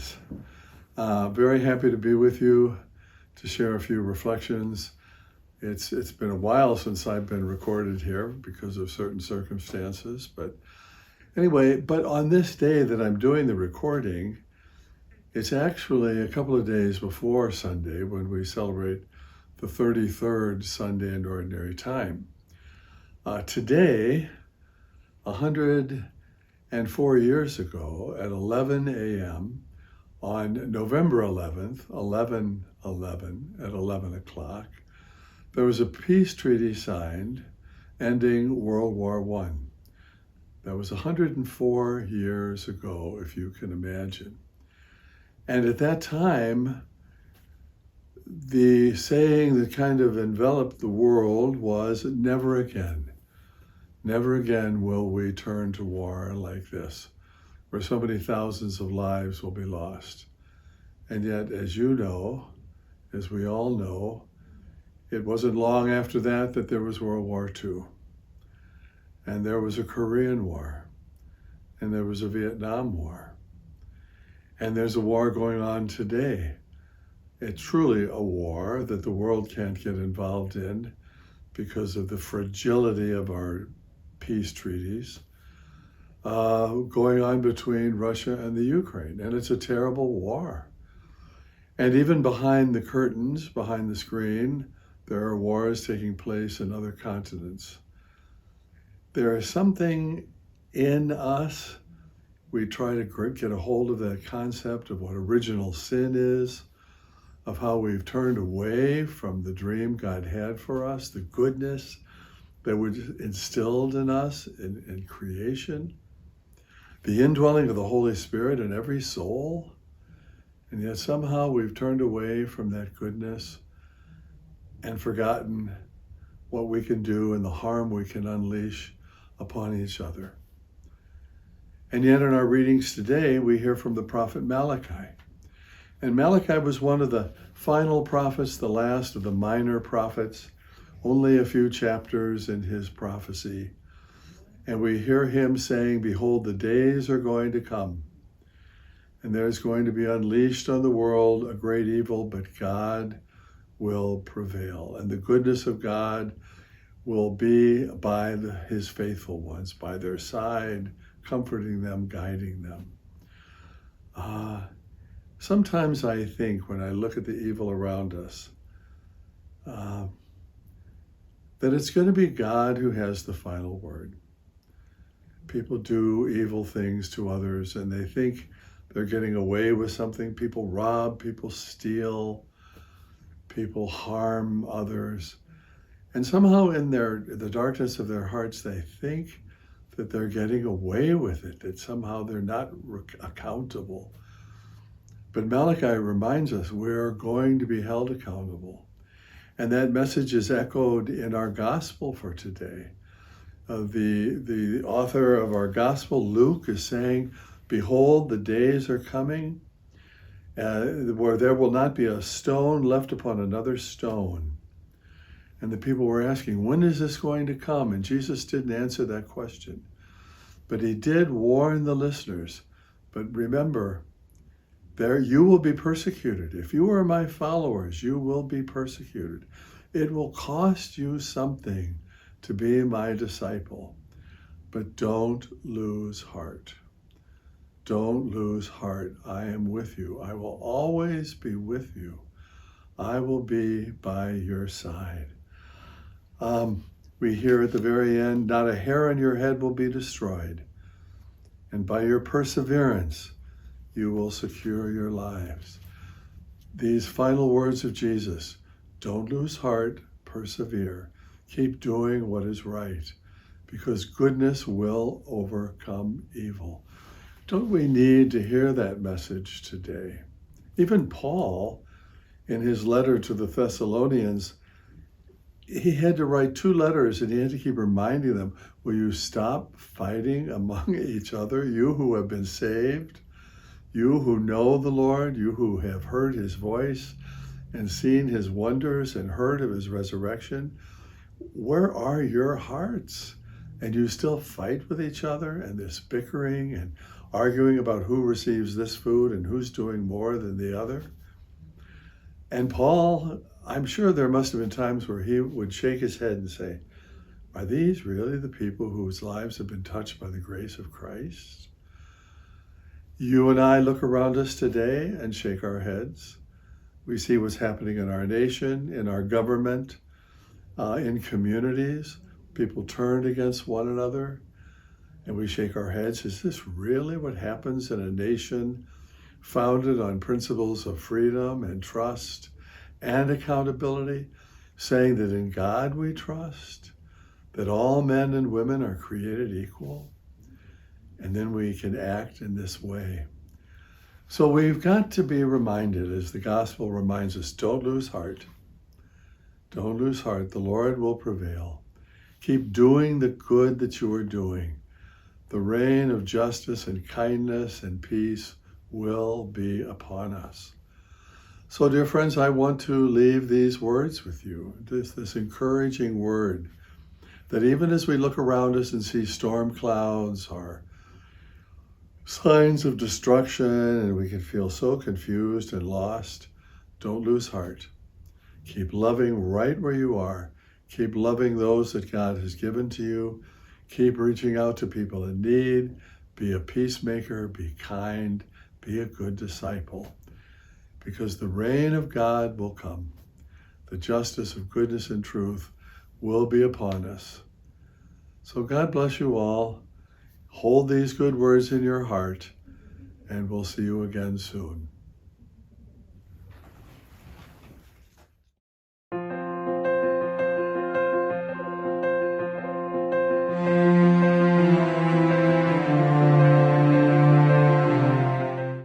friends. Very happy to be with you to share a few reflections. It's been a while since I've been recorded here because of certain circumstances. But on this day that I'm doing the recording, it's actually a couple of days before Sunday when we celebrate the 33rd Sunday in Ordinary Time. Today, 104 years ago at 11 a.m. on November 11th, 11/11 at 11 o'clock, there was a peace treaty signed ending World War I. That was 104 years ago, if you can imagine. And at that time, the saying that kind of enveloped the world was, never again will we turn to war like this, where so many thousands of lives will be lost. And yet, as you know, as we all know, it wasn't long after that there was World War II. And there was a Korean War. And there was a Vietnam War. And there's a war going on today. It's truly a war that the world can't get involved in because of the fragility of our peace treaties going on between Russia and the Ukraine. And it's a terrible war. And even behind the curtains, behind the screen, there are wars taking place in other continents. There is something in us. We try to get a hold of that concept of what original sin is, of how we've turned away from the dream God had for us, the goodness that was instilled in us in creation, the indwelling of the Holy Spirit in every soul. And yet somehow we've turned away from that goodness and forgotten what we can do and the harm we can unleash upon each other. And yet in our readings today, we hear from the prophet Malachi. And Malachi was one of the final prophets, the last of the minor prophets, only a few chapters in his prophecy. And we hear him saying, behold, the days are going to come, and there's going to be unleashed on the world a great evil, but God will prevail. And the goodness of God will be by his faithful ones, by their side, comforting them, guiding them. Sometimes I think when I look at the evil around us, that it's going to be God who has the final word. People do evil things to others and they think they're getting away with something. People rob, people steal, people harm others. And somehow in the darkness of their hearts, they think that they're getting away with it, that somehow they're not accountable. But Malachi reminds us we're going to be held accountable. And that message is echoed in our gospel for today. The author of our gospel, Luke, is saying, behold, the days are coming where there will not be a stone left upon another stone. And the people were asking, when is this going to come? And Jesus didn't answer that question. But he did warn the listeners. But remember, you will be persecuted. If you are my followers, you will be persecuted. It will cost you something to be my disciple. But don't lose heart. Don't lose heart. I am with you. I will always be with you. I will be by your side. We hear at the very end, not a hair on your head will be destroyed. And by your perseverance, you will secure your lives. These final words of Jesus, don't lose heart, persevere. Keep doing what is right, because goodness will overcome evil. Don't we need to hear that message today? Even Paul, in his letter to the Thessalonians, he had to write 2 letters and he had to keep reminding them, will you stop fighting among each other, you who have been saved, you who know the Lord, you who have heard his voice and seen his wonders and heard of his resurrection. Where are your hearts? And you still fight with each other and this bickering and arguing about who receives this food and who's doing more than the other. And Paul, I'm sure there must have been times where he would shake his head and say, are these really the people whose lives have been touched by the grace of Christ? You and I look around us today and shake our heads. We see what's happening in our nation, in our government, in communities. People turned against one another, and we shake our heads. Is this really what happens in a nation founded on principles of freedom and trust and accountability, saying that in God we trust, that all men and women are created equal, and then we can act in this way? So we've got to be reminded, as the gospel reminds us, don't lose heart. Don't lose heart. The Lord will prevail. Keep doing the good that you are doing. The reign of justice and kindness and peace will be upon us. So, dear friends, I want to leave these words with you, this encouraging word, that even as we look around us and see storm clouds or signs of destruction, and we can feel so confused and lost, don't lose heart. Keep loving right where you are. Keep loving those that God has given to you. Keep reaching out to people in need. Be a peacemaker, be kind, be a good disciple. Because the reign of God will come. The justice of goodness and truth will be upon us. So God bless you all. Hold these good words in your heart, and we'll see you again soon.